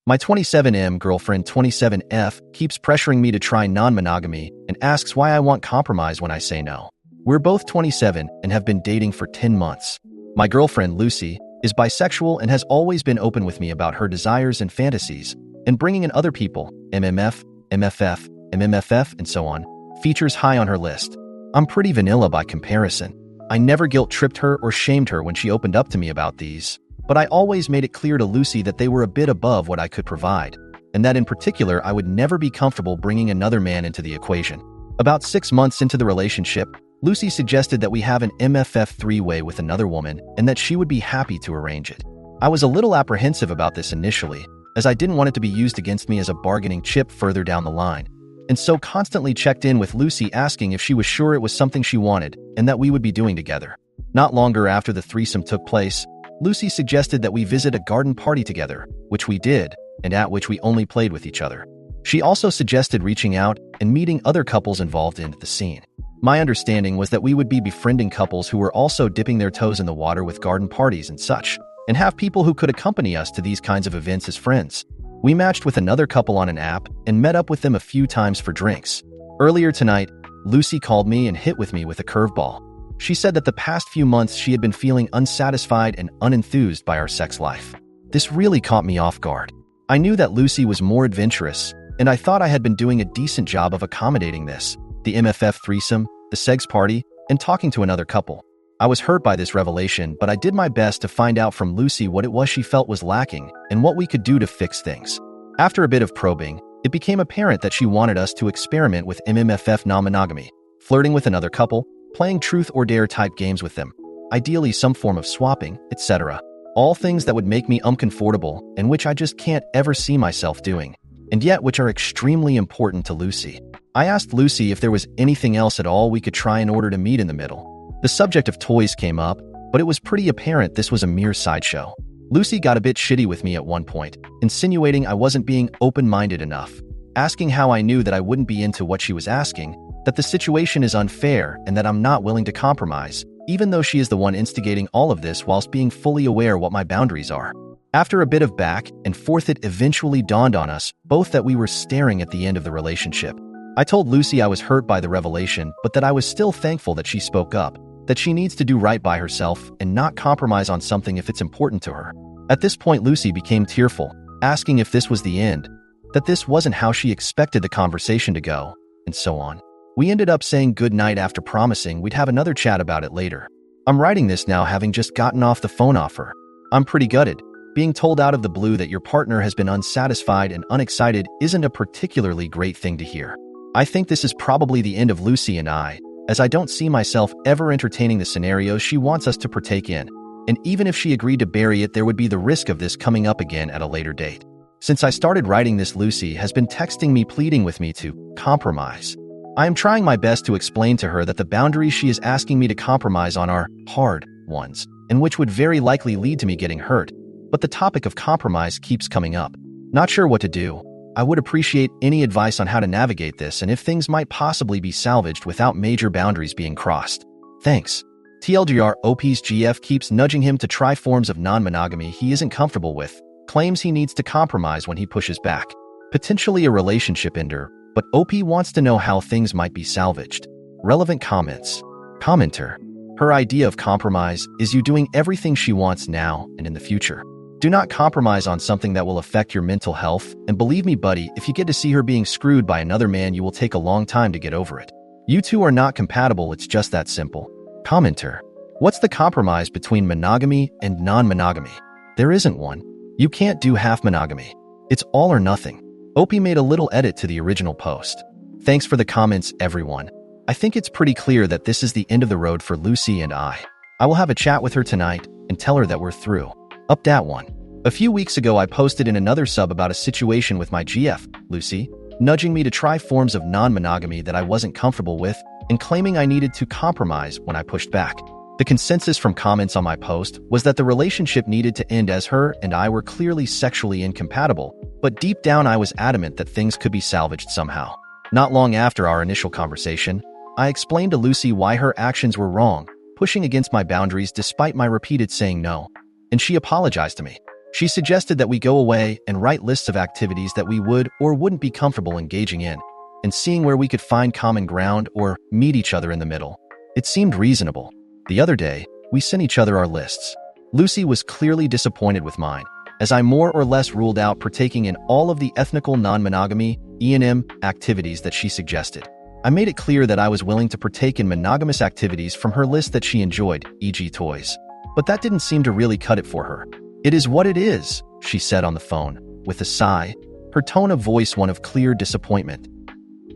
My 27M girlfriend 27F keeps pressuring me to try non-monogamy and asks why I want compromise when I say no. We're both 27 and have been dating for 10 months. My girlfriend, Lucy, is bisexual and has always been open with me about her desires and fantasies, and bringing in other people, MMF, MFF, MMFF, and so on, features high on her list. I'm pretty vanilla by comparison. I never guilt-tripped her or shamed her when she opened up to me about these, but I always made it clear to Lucy that they were a bit above what I could provide, and that in particular I would never be comfortable bringing another man into the equation. About 6 months into the relationship, Lucy suggested that we have an MFF three-way with another woman and that she would be happy to arrange it. I was a little apprehensive about this initially, as I didn't want it to be used against me as a bargaining chip further down the line, and so constantly checked in with Lucy asking if she was sure it was something she wanted and that we would be doing together. Not longer after the threesome took place, Lucy suggested that we visit a garden party together, which we did, and at which we only played with each other. She also suggested reaching out and meeting other couples involved in the scene. My understanding was that we would be befriending couples who were also dipping their toes in the water with garden parties and such, and have people who could accompany us to these kinds of events as friends. We matched with another couple on an app and met up with them a few times for drinks. Earlier tonight, Lucy called me and hit with me with a curveball. She said that the past few months she had been feeling unsatisfied and unenthused by our sex life. This really caught me off guard. I knew that Lucy was more adventurous, and I thought I had been doing a decent job of accommodating this. The MFF threesome, the segs party, and talking to another couple. I was hurt by this revelation, but I did my best to find out from Lucy what it was she felt was lacking and what we could do to fix things. After a bit of probing, it became apparent that she wanted us to experiment with MMFF non-monogamy, flirting with another couple, playing truth or dare type games with them, ideally some form of swapping, etc. All things that would make me uncomfortable and which I just can't ever see myself doing, and yet which are extremely important to Lucy. I asked Lucy if there was anything else at all we could try in order to meet in the middle. The subject of toys came up, but it was pretty apparent this was a mere sideshow. Lucy got a bit shitty with me at one point, insinuating I wasn't being open-minded enough, asking how I knew that I wouldn't be into what she was asking, that the situation is unfair and that I'm not willing to compromise, even though she is the one instigating all of this whilst being fully aware what my boundaries are. After a bit of back and forth, it eventually dawned on us both that we were staring at the end of the relationship. I told Lucy I was hurt by the revelation, but that I was still thankful that she spoke up, that she needs to do right by herself and not compromise on something if it's important to her. At this point, Lucy became tearful, asking if this was the end, that this wasn't how she expected the conversation to go, and so on. We ended up saying good night after promising we'd have another chat about it later. I'm writing this now having just gotten off the phone off her. I'm pretty gutted. Being told out of the blue that your partner has been unsatisfied and unexcited isn't a particularly great thing to hear. I think this is probably the end of Lucy and I, as I don't see myself ever entertaining the scenarios she wants us to partake in, and even if she agreed to bury it, there would be the risk of this coming up again at a later date. Since I started writing this, Lucy has been texting me pleading with me to compromise. I am trying my best to explain to her that the boundaries she is asking me to compromise on are hard ones, and which would very likely lead to me getting hurt, but the topic of compromise keeps coming up. Not sure what to do. I would appreciate any advice on how to navigate this and if things might possibly be salvaged without major boundaries being crossed. Thanks. TLDR, OP's GF keeps nudging him to try forms of non-monogamy he isn't comfortable with, claims he needs to compromise when he pushes back. Potentially a relationship ender, but OP wants to know how things might be salvaged. Relevant comments. Commenter. Her idea of compromise is you doing everything she wants now and in the future. Do not compromise on something that will affect your mental health, and believe me, buddy, if you get to see her being screwed by another man, you will take a long time to get over it. You two are not compatible, it's just that simple. Commenter. What's the compromise between monogamy and non-monogamy? There isn't one. You can't do half monogamy. It's all or nothing. OP made a little edit to the original post. Thanks for the comments, everyone. I think it's pretty clear that this is the end of the road for Lucy and I. I will have a chat with her tonight and tell her that we're through. Up that one. A few weeks ago, I posted in another sub about a situation with my GF, Lucy, nudging me to try forms of non-monogamy that I wasn't comfortable with and claiming I needed to compromise when I pushed back. The consensus from comments on my post was that the relationship needed to end as her and I were clearly sexually incompatible, but deep down I was adamant that things could be salvaged somehow. Not long after our initial conversation, I explained to Lucy why her actions were wrong, pushing against my boundaries despite my repeated saying no, and she apologized to me. She suggested that we go away and write lists of activities that we would or wouldn't be comfortable engaging in, and seeing where we could find common ground or meet each other in the middle. It seemed reasonable. The other day, we sent each other our lists. Lucy was clearly disappointed with mine, as I more or less ruled out partaking in all of the ethical non-monogamy (E&M) activities that she suggested. I made it clear that I was willing to partake in monogamous activities from her list that she enjoyed, e.g. toys. But that didn't seem to really cut it for her. "It is what it is," she said on the phone, with a sigh, her tone of voice one of clear disappointment.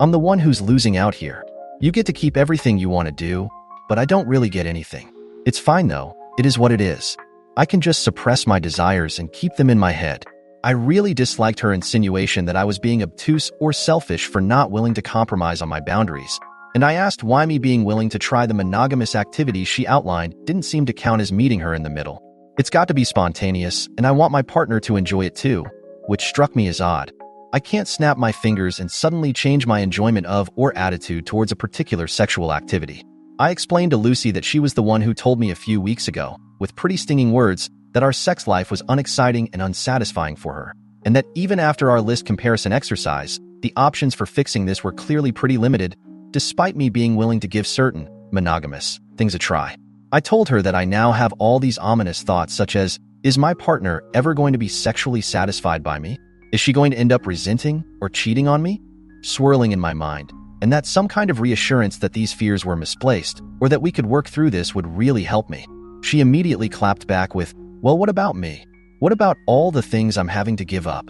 "I'm the one who's losing out here. You get to keep everything you want to do, but I don't really get anything. It's fine though, it is what it is. I can just suppress my desires and keep them in my head." I really disliked her insinuation that I was being obtuse or selfish for not willing to compromise on my boundaries, and I asked why me being willing to try the monogamous activities she outlined didn't seem to count as meeting her in the middle. It's got to be spontaneous, and I want my partner to enjoy it too, which struck me as odd. I can't snap my fingers and suddenly change my enjoyment of or attitude towards a particular sexual activity. I explained to Lucy that she was the one who told me a few weeks ago, with pretty stinging words, that our sex life was unexciting and unsatisfying for her, and that even after our list comparison exercise, the options for fixing this were clearly pretty limited, despite me being willing to give certain, monogamous, things a try. I told her that I now have all these ominous thoughts such as, is my partner ever going to be sexually satisfied by me? Is she going to end up resenting or cheating on me? Swirling in my mind, and that some kind of reassurance that these fears were misplaced, or that we could work through this would really help me. She immediately clapped back with, "Well, what about me? What about all the things I'm having to give up?"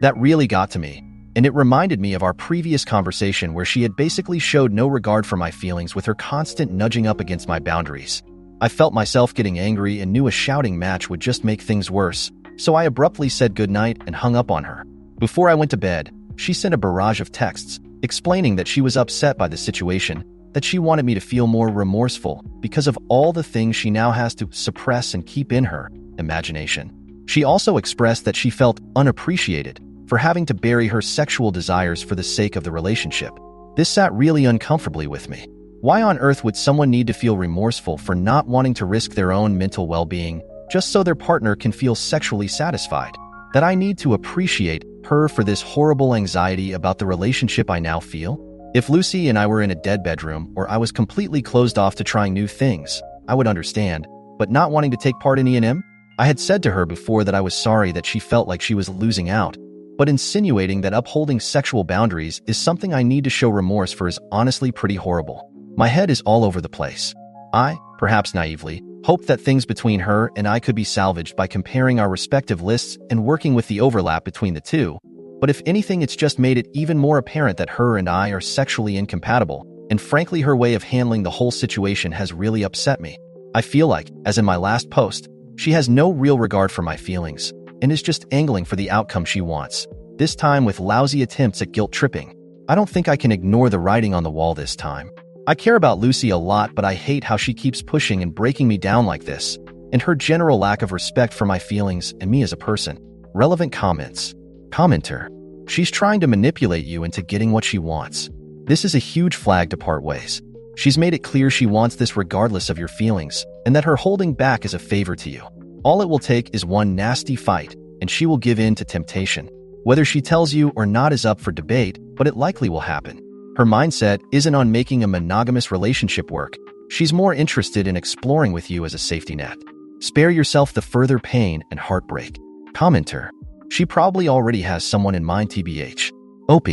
That really got to me, and it reminded me of our previous conversation where she had basically showed no regard for my feelings with her constant nudging up against my boundaries. I felt myself getting angry and knew a shouting match would just make things worse, so I abruptly said goodnight and hung up on her. Before I went to bed, she sent a barrage of texts, explaining that she was upset by the situation, that she wanted me to feel more remorseful because of all the things she now has to suppress and keep in her imagination. She also expressed that she felt unappreciated for having to bury her sexual desires for the sake of the relationship. This sat really uncomfortably with me. Why on earth would someone need to feel remorseful for not wanting to risk their own mental well-being just so their partner can feel sexually satisfied? That I need to appreciate her for this horrible anxiety about the relationship I now feel? If Lucy and I were in a dead bedroom or I was completely closed off to trying new things, I would understand, but not wanting to take part in E&M? I had said to her before that I was sorry that she felt like she was losing out, but insinuating that upholding sexual boundaries is something I need to show remorse for is honestly pretty horrible. My head is all over the place. I, perhaps naively, hoped that things between her and I could be salvaged by comparing our respective lists and working with the overlap between the two, but if anything, it's just made it even more apparent that her and I are sexually incompatible, and frankly her way of handling the whole situation has really upset me. I feel like, as in my last post, she has no real regard for my feelings, and is just angling for the outcome she wants, this time with lousy attempts at guilt-tripping. I don't think I can ignore the writing on the wall this time. I care about Lucy a lot, but I hate how she keeps pushing and breaking me down like this, and her general lack of respect for my feelings and me as a person. Relevant comments. Commenter. She's trying to manipulate you into getting what she wants. This is a huge flag to part ways. She's made it clear she wants this regardless of your feelings, and that her holding back is a favor to you. All it will take is one nasty fight, and she will give in to temptation. Whether she tells you or not is up for debate, but it likely will happen. Her mindset isn't on making a monogamous relationship work. She's more interested in exploring with you as a safety net. Spare yourself the further pain and heartbreak. Commenter. She probably already has someone in mind, TBH. OP.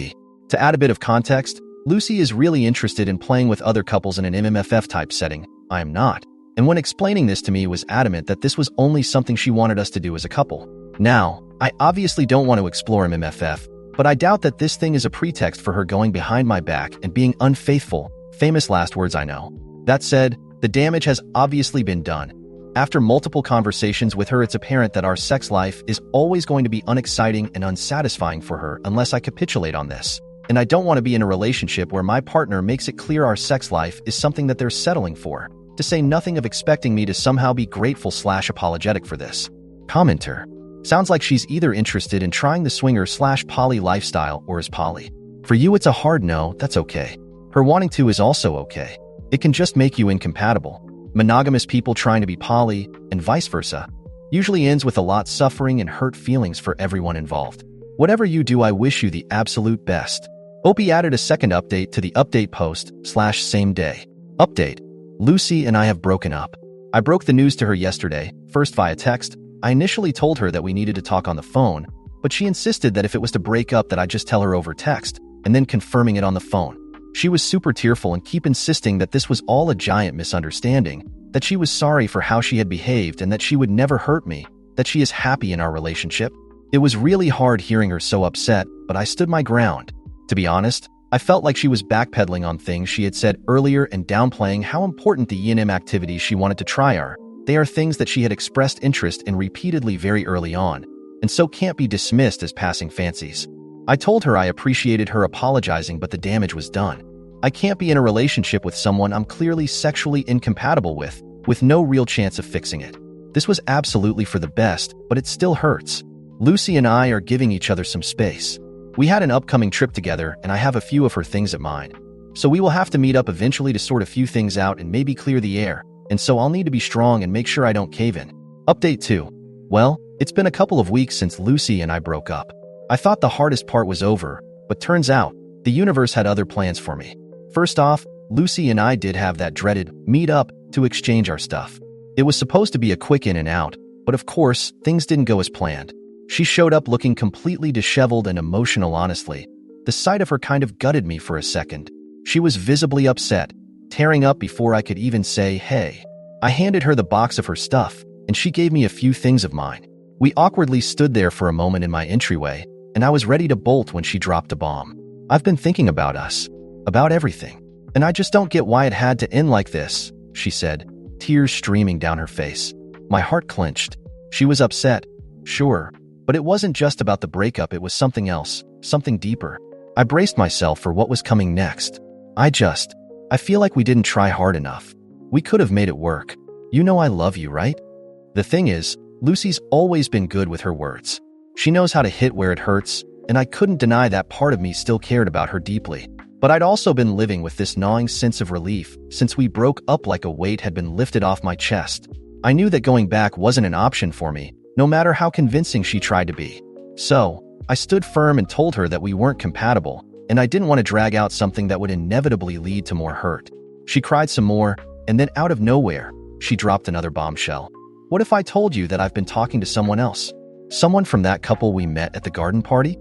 To add a bit of context, Lucy is really interested in playing with other couples in an MMFF-type setting. I am not. And when explaining this to me, was adamant that this was only something she wanted us to do as a couple. Now, I obviously don't want to explore MMFF, but I doubt that this thing is a pretext for her going behind my back and being unfaithful. Famous last words, I know. That said, the damage has obviously been done. After multiple conversations with her, it's apparent that our sex life is always going to be unexciting and unsatisfying for her unless I capitulate on this. And I don't want to be in a relationship where my partner makes it clear our sex life is something that they're settling for, to say nothing of expecting me to somehow be grateful/apologetic for this. Commenter. Sounds like she's either interested in trying the swinger/poly lifestyle or is poly. For you, it's a hard no. That's okay. Her wanting to is also okay. It can just make you incompatible. Monogamous people trying to be poly, and vice versa. usually ends with a lot of suffering and hurt feelings for everyone involved. Whatever you do, I wish you the absolute best. Opie added a second update to the update post /same day. Update. Lucy and I have broken up. I broke the news to her yesterday, first via text. I initially told her that we needed to talk on the phone, but she insisted that if it was to break up that I just tell her over text, and then confirming it on the phone. She was super tearful and keep insisting that this was all a giant misunderstanding, that she was sorry for how she had behaved and that she would never hurt me, that she is happy in our relationship. It was really hard hearing her so upset, but I stood my ground. To be honest, I felt like she was backpedaling on things she had said earlier and downplaying how important the E&M activities she wanted to try are. They are things that she had expressed interest in repeatedly very early on, and so can't be dismissed as passing fancies. I told her I appreciated her apologizing, but the damage was done. I can't be in a relationship with someone I'm clearly sexually incompatible with no real chance of fixing it. This was absolutely for the best, but it still hurts. Lucy and I are giving each other some space. We had an upcoming trip together, and I have a few of her things at mine. So we will have to meet up eventually to sort a few things out and maybe clear the air, and so I'll need to be strong and make sure I don't cave in. Update 2. Well, it's been a couple of weeks since Lucy and I broke up. I thought the hardest part was over, but turns out, the universe had other plans for me. First off, Lucy and I did have that dreaded meet up to exchange our stuff. It was supposed to be a quick in and out, but of course, things didn't go as planned. She showed up looking completely disheveled and emotional. Honestly, the sight of her kind of gutted me for a second. She was visibly upset, tearing up before I could even say, hey. I handed her the box of her stuff, and she gave me a few things of mine. We awkwardly stood there for a moment in my entryway, and I was ready to bolt when she dropped a bomb. I've been thinking about us, about everything, and I just don't get why it had to end like this, she said, tears streaming down her face. My heart clenched. She was upset, sure, but it wasn't just about the breakup, it was something else, something deeper. I braced myself for what was coming next. I feel like we didn't try hard enough. We could have made it work. You know I love you, right? The thing is, Lucy's always been good with her words. She knows how to hit where it hurts, and I couldn't deny that part of me still cared about her deeply. But I'd also been living with this gnawing sense of relief since we broke up, like a weight had been lifted off my chest. I knew that going back wasn't an option for me, no matter how convincing she tried to be. So, I stood firm and told her that we weren't compatible, and I didn't want to drag out something that would inevitably lead to more hurt. She cried some more, and then out of nowhere, she dropped another bombshell. What if I told you that I've been talking to someone else? Someone from that couple we met at the garden party?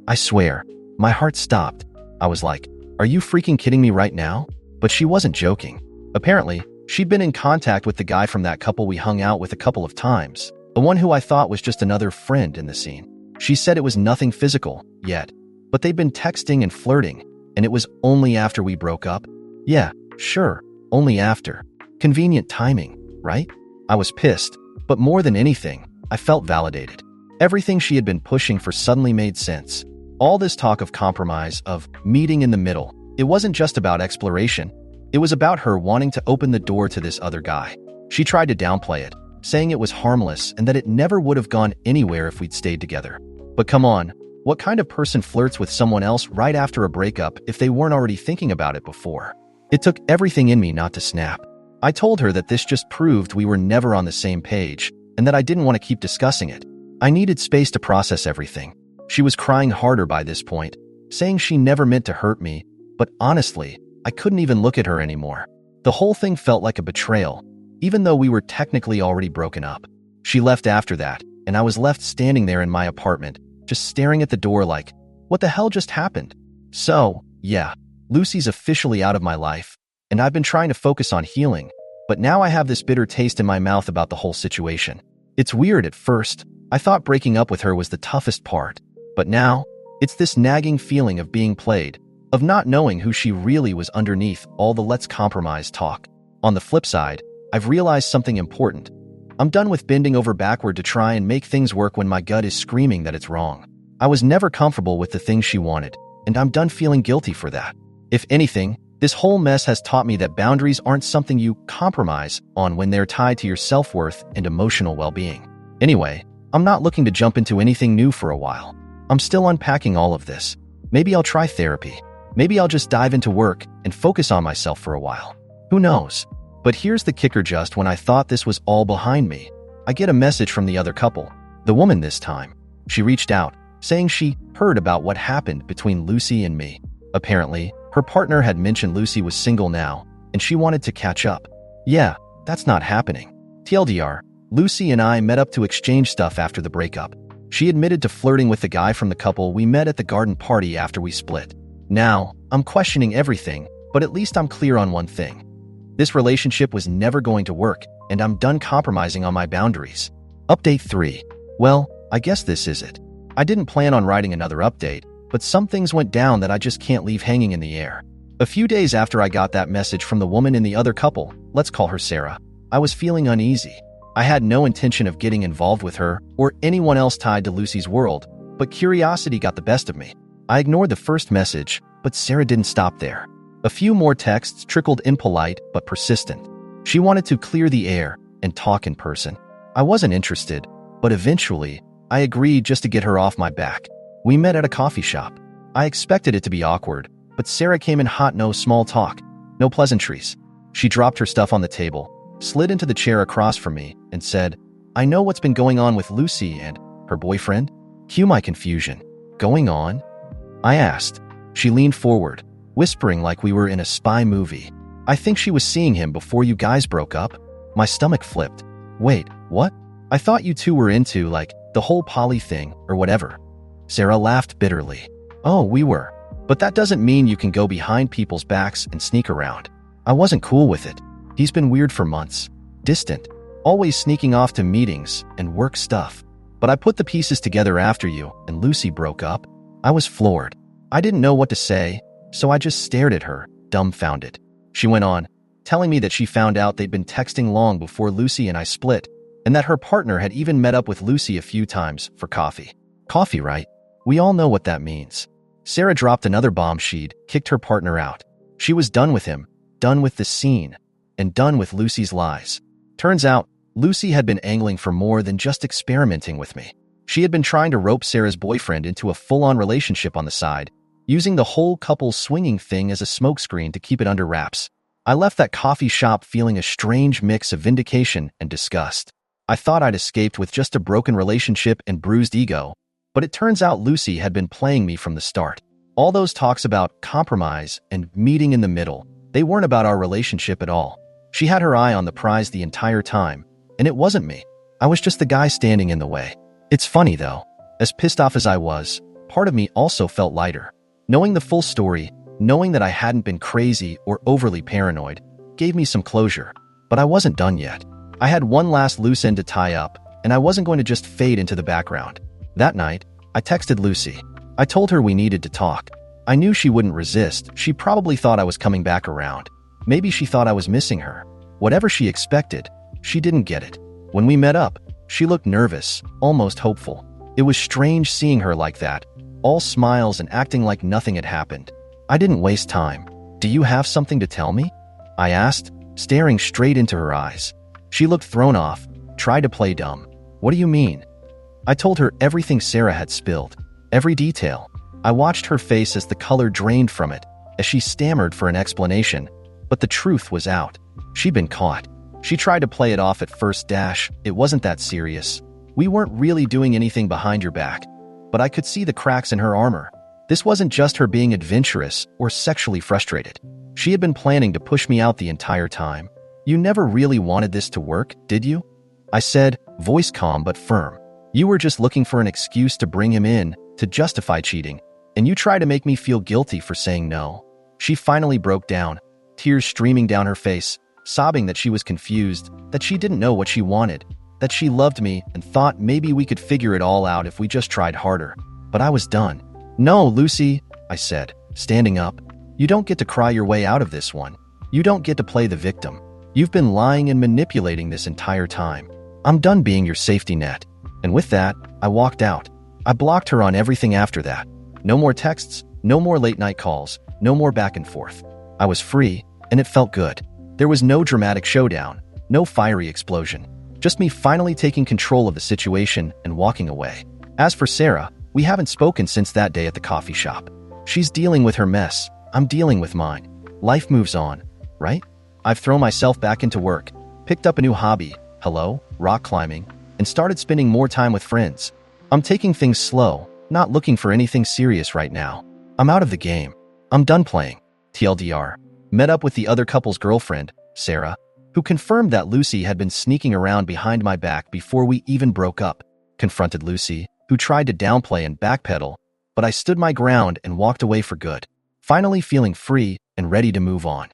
I swear, my heart stopped. I was like, are you freaking kidding me right now? But she wasn't joking. Apparently, she'd been in contact with the guy from that couple we hung out with a couple of times, the one who I thought was just another friend in the scene. She said it was nothing physical, yet, but they'd been texting and flirting, and it was only after we broke up. Yeah, sure, only after. Convenient timing, right? I was pissed, but more than anything, I felt validated. Everything she had been pushing for suddenly made sense. All this talk of compromise, of meeting in the middle, it wasn't just about exploration. It was about her wanting to open the door to this other guy. She tried to downplay it, saying it was harmless and that it never would have gone anywhere if we'd stayed together. But come on, what kind of person flirts with someone else right after a breakup if they weren't already thinking about it before? It took everything in me not to snap. I told her that this just proved we were never on the same page, and that I didn't want to keep discussing it. I needed space to process everything. She was crying harder by this point, saying she never meant to hurt me, but honestly, I couldn't even look at her anymore. The whole thing felt like a betrayal, even though we were technically already broken up. She left after that, and I was left standing there in my apartment, just staring at the door like, what the hell just happened? So, yeah, Lucy's officially out of my life, and I've been trying to focus on healing, but now I have this bitter taste in my mouth about the whole situation. It's weird at first. I thought breaking up with her was the toughest part, but now, it's this nagging feeling of being played, of not knowing who she really was underneath all the let's compromise talk. On the flip side, I've realized something important. I'm done with bending over backward to try and make things work when my gut is screaming that it's wrong. I was never comfortable with the things she wanted, and I'm done feeling guilty for that. If anything, this whole mess has taught me that boundaries aren't something you compromise on when they're tied to your self-worth and emotional well-being. Anyway, I'm not looking to jump into anything new for a while. I'm still unpacking all of this. Maybe I'll try therapy. Maybe I'll just dive into work and focus on myself for a while. Who knows? But here's the kicker: just when I thought this was all behind me, I get a message from the other couple, the woman this time. She reached out, saying she heard about what happened between Lucy and me. Apparently, her partner had mentioned Lucy was single now, and she wanted to catch up. Yeah, that's not happening. TLDR, Lucy and I met up to exchange stuff after the breakup. She admitted to flirting with the guy from the couple we met at the garden party after we split. Now, I'm questioning everything, but at least I'm clear on one thing. This relationship was never going to work, and I'm done compromising on my boundaries. Update 3. Well, I guess this is it. I didn't plan on writing another update, but some things went down that I just can't leave hanging in the air. A few days after I got that message from the woman in the other couple, let's call her Sarah, I was feeling uneasy. I had no intention of getting involved with her or anyone else tied to Lucy's world, but curiosity got the best of me. I ignored the first message, but Sarah didn't stop there. A few more texts trickled in, polite but persistent. She wanted to clear the air and talk in person. I wasn't interested, but eventually, I agreed just to get her off my back. We met at a coffee shop. I expected it to be awkward, but Sarah came in hot. No small talk, no pleasantries. She dropped her stuff on the table, slid into the chair across from me, and said, "I know what's been going on with Lucy and her boyfriend." Cue my confusion. Going on? I asked. She leaned forward, whispering like we were in a spy movie. "I think she was seeing him before you guys broke up." My stomach flipped. Wait, what? I thought you two were into, like, the whole poly thing or whatever. Sarah laughed bitterly. Oh, we were. But that doesn't mean you can go behind people's backs and sneak around. I wasn't cool with it. He's been weird for months. Distant. Always sneaking off to meetings and work stuff. But I put the pieces together after you and Lucy broke up. I was floored. I didn't know what to say, so I just stared at her, dumbfounded. She went on, telling me that she found out they'd been texting long before Lucy and I split, and that her partner had even met up with Lucy a few times for coffee. Coffee, right? We all know what that means. Sarah dropped another bomb. She'd kicked her partner out. She was done with him, done with the scene, and done with Lucy's lies. Turns out, Lucy had been angling for more than just experimenting with me. She had been trying to rope Sarah's boyfriend into a full-on relationship on the side, using the whole couple swinging thing as a smokescreen to keep it under wraps. I left that coffee shop feeling a strange mix of vindication and disgust. I thought I'd escaped with just a broken relationship and bruised ego, but it turns out Lucy had been playing me from the start. All those talks about compromise and meeting in the middle, they weren't about our relationship at all. She had her eye on the prize the entire time, and it wasn't me. I was just the guy standing in the way. It's funny though, as pissed off as I was, part of me also felt lighter. Knowing the full story, knowing that I hadn't been crazy or overly paranoid, gave me some closure. But I wasn't done yet. I had one last loose end to tie up, and I wasn't going to just fade into the background. That night, I texted Lucy. I told her we needed to talk. I knew she wouldn't resist. She probably thought I was coming back around. Maybe she thought I was missing her. Whatever she expected, she didn't get it. When we met up, she looked nervous, almost hopeful. It was strange seeing her like that, all smiles and acting like nothing had happened. I didn't waste time. "Do you have something to tell me?" I asked, staring straight into her eyes. She looked thrown off, tried to play dumb. "What do you mean?" I told her everything Sarah had spilled, every detail. I watched her face as the color drained from it, as she stammered for an explanation, but the truth was out. She'd been caught. She tried to play it off at first. It wasn't that serious. We weren't really doing anything behind your back, but I could see the cracks in her armor. This wasn't just her being adventurous or sexually frustrated. She had been planning to push me out the entire time. "You never really wanted this to work, did you?" I said, voice calm but firm. "You were just looking for an excuse to bring him in, to justify cheating, and you tried to make me feel guilty for saying no." She finally broke down, tears streaming down her face, sobbing that she was confused, that she didn't know what she wanted, that she loved me and thought maybe we could figure it all out if we just tried harder. But I was done. "No, Lucy," I said, standing up. "You don't get to cry your way out of this one. You don't get to play the victim. You've been lying and manipulating this entire time. I'm done being your safety net." And with that, I walked out. I blocked her on everything after that. No more texts, no more late-night calls, no more back and forth. I was free, and it felt good. There was no dramatic showdown, no fiery explosion. Just me finally taking control of the situation and walking away. As for Sarah, we haven't spoken since that day at the coffee shop. She's dealing with her mess. I'm dealing with mine. Life moves on, right? I've thrown myself back into work, picked up a new hobby. Hello, rock climbing, and started spending more time with friends. I'm taking things slow, not looking for anything serious right now. I'm out of the game. I'm done playing. TLDR. Met up with the other couple's girlfriend, Sarah, who confirmed that Lucy had been sneaking around behind my back before we even broke up. Confronted Lucy, who tried to downplay and backpedal, but I stood my ground and walked away for good, finally feeling free and ready to move on.